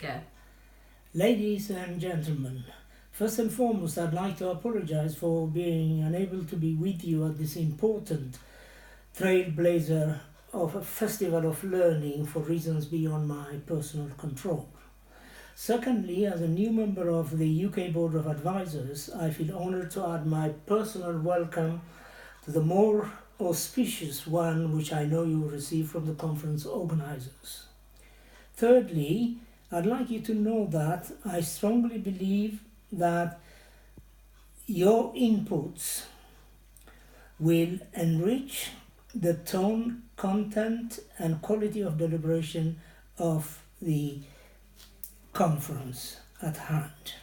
Go. Ladies and gentlemen, first and foremost, I'd like to apologize for being unable to be with you at this important trailblazer of a festival of learning for reasons beyond my personal control. Secondly, as a new member of the UK Board of Advisors, I feel honoured to add my personal welcome to the more auspicious one which I know you will receive from the conference organisers. Thirdly, I'd like you to know that I strongly believe that your inputs will enrich the tone, content and quality of deliberation of the conference at hand.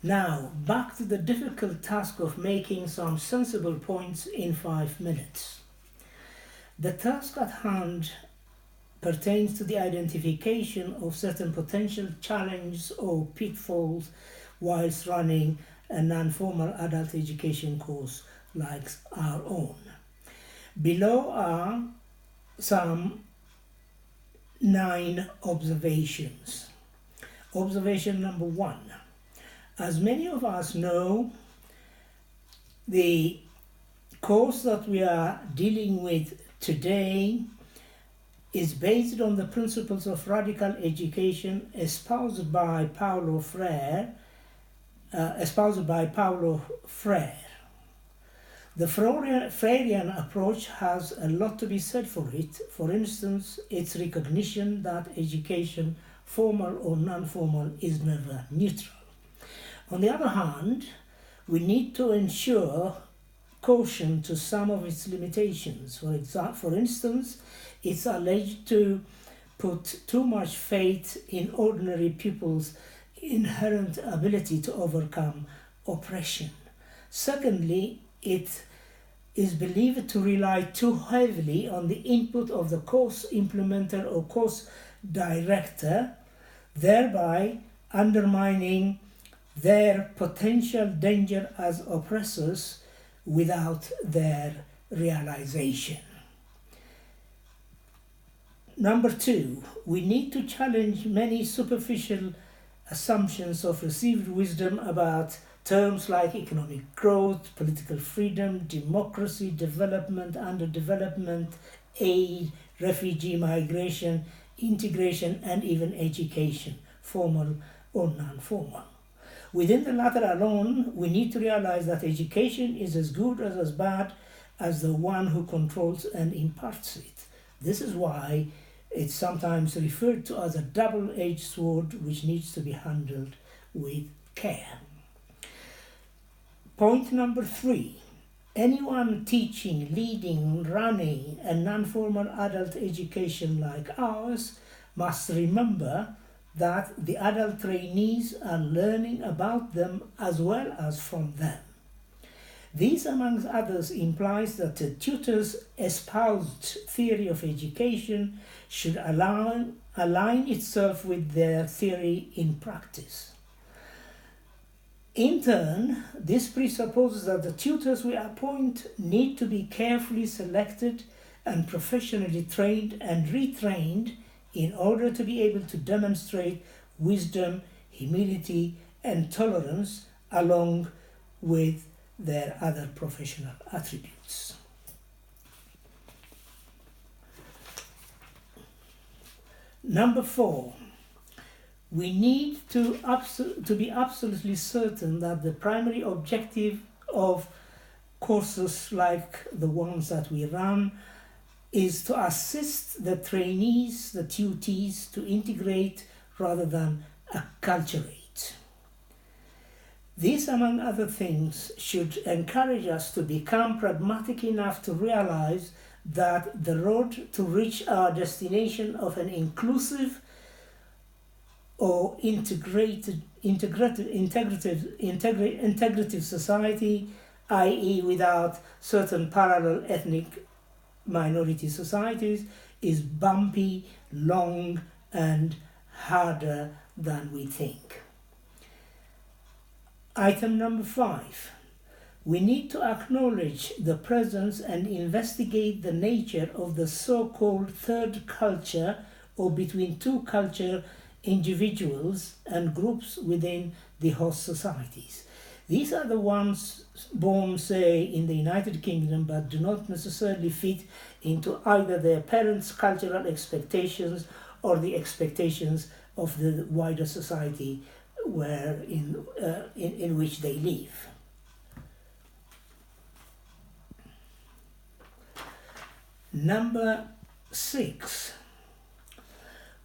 Now, back to the difficult task of making some sensible points in 5 minutes. The task at hand pertains to the identification of certain potential challenges or pitfalls whilst running a non-formal adult education course like our own. Below are some 9 observations. Observation number 1. As many of us know, the course that we are dealing with today is based on the principles of radical education espoused by Paulo Freire. The Freirean approach has a lot to be said for it. For instance, its recognition that education, formal or non-formal, is never neutral. On the other hand, we need to ensure caution to some of its limitations. For instance, it's alleged to put too much faith in ordinary people's inherent ability to overcome oppression. Secondly, it is believed to rely too heavily on the input of the course implementer or course director, thereby undermining their potential danger as oppressors without their realization. Number 2, we need to challenge many superficial assumptions of received wisdom about terms like economic growth, political freedom, democracy, development, underdevelopment, aid, refugee migration, integration, and even education, formal or non-formal. Within the latter alone, we need to realize that education is as good or as bad as the one who controls and imparts it. This is why it's sometimes referred to as a double-edged sword which needs to be handled with care. Point number 3. Anyone teaching, leading, running a non-formal adult education like ours must remember that the adult trainees are learning about them as well as from them. This, amongst others, implies that the tutor's espoused theory of education should align itself with their theory in practice. In turn, this presupposes that the tutors we appoint need to be carefully selected and professionally trained and retrained in order to be able to demonstrate wisdom, humility, and tolerance along with their other professional attributes. Number 4, we need to be absolutely certain that the primary objective of courses like the ones that we run is to assist the trainees, the tutees, to integrate rather than acculturate. This, among other things, should encourage us to become pragmatic enough to realize that the road to reach our destination of an inclusive or integrative society, i.e. without certain parallel ethnic minority societies, is bumpy, long, and harder than we think. Item number 5. We need to acknowledge the presence and investigate the nature of the so-called third culture or between two culture individuals and groups within the host societies. These are the ones born, say, in the United Kingdom, but do not necessarily fit into either their parents' cultural expectations or the expectations of the wider society in which they live. Number 6.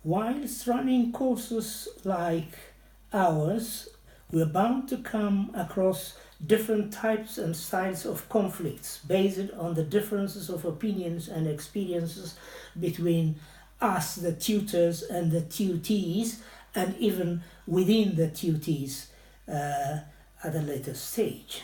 Whilst running courses like ours, we're bound to come across different types and styles of conflicts based on the differences of opinions and experiences between us, the tutors, and the tutees, and even within the tutees at a later stage.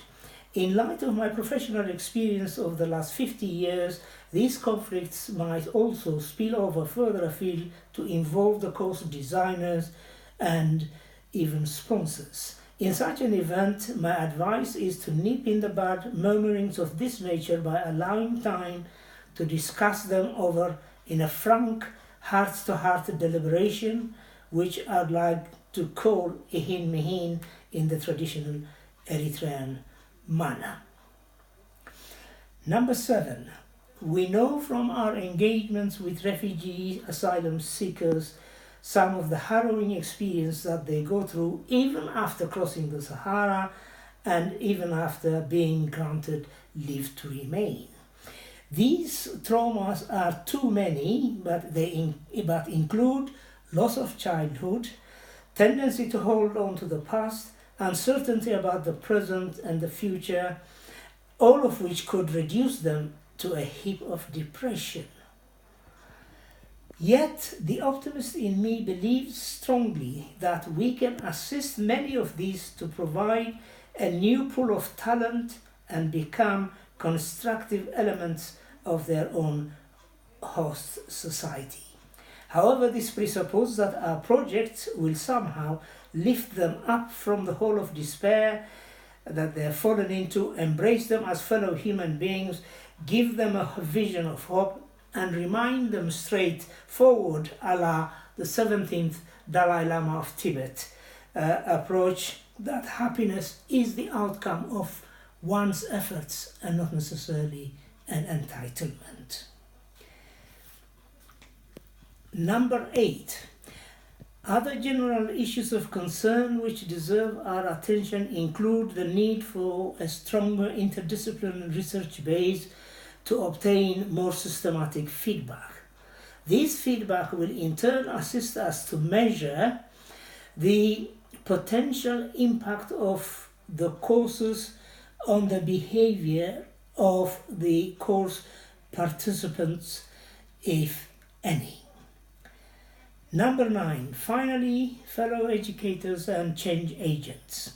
In light of my professional experience of the last 50 years, these conflicts might also spill over further afield to involve the course designers and even sponsors. In such an event, my advice is to nip in the bud murmurings of this nature by allowing time to discuss them over in a frank, heart-to-heart deliberation, which I'd like to call ihin mihin in the traditional Eritrean manner. Number 7. We know from our engagements with refugee asylum seekers some of the harrowing experience that they go through even after crossing the Sahara and even after being granted leave to remain. These traumas are too many, but include loss of childhood, tendency to hold on to the past, uncertainty about the present and the future, all of which could reduce them to a heap of depression. Yet, the optimist in me believes strongly that we can assist many of these to provide a new pool of talent and become constructive elements of their own host society. However, this presupposes that our projects will somehow lift them up from the hole of despair that they have fallen into, embrace them as fellow human beings, give them a vision of hope, and remind them straightforward, a la the 17th Dalai Lama of Tibet approach, that happiness is the outcome of one's efforts and not necessarily an entitlement. Number 8. Other general issues of concern which deserve our attention include the need for a stronger interdisciplinary research base to obtain more systematic feedback. This feedback will in turn assist us to measure the potential impact of the courses on the behavior of the course participants, if any. Number 9. Finally, fellow educators and change agents.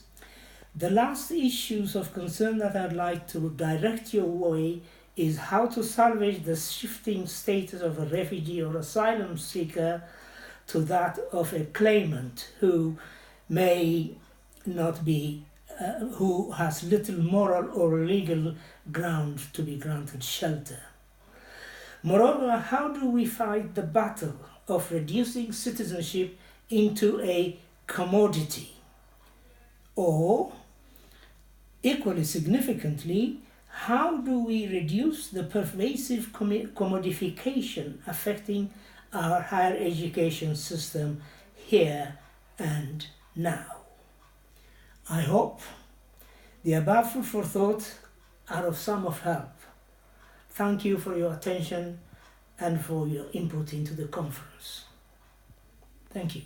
The last issues of concern that I'd like to direct your way is how to salvage the shifting status of a refugee or asylum seeker to that of a claimant who may not be, who has little moral or legal ground to be granted shelter. Moreover, how do we fight the battle of reducing citizenship into a commodity? Or, equally significantly, how do we reduce the pervasive commodification affecting our higher education system here and now? I hope the above food for thought are of some of help. Thank you for your attention and for your input into the conference. Thank you.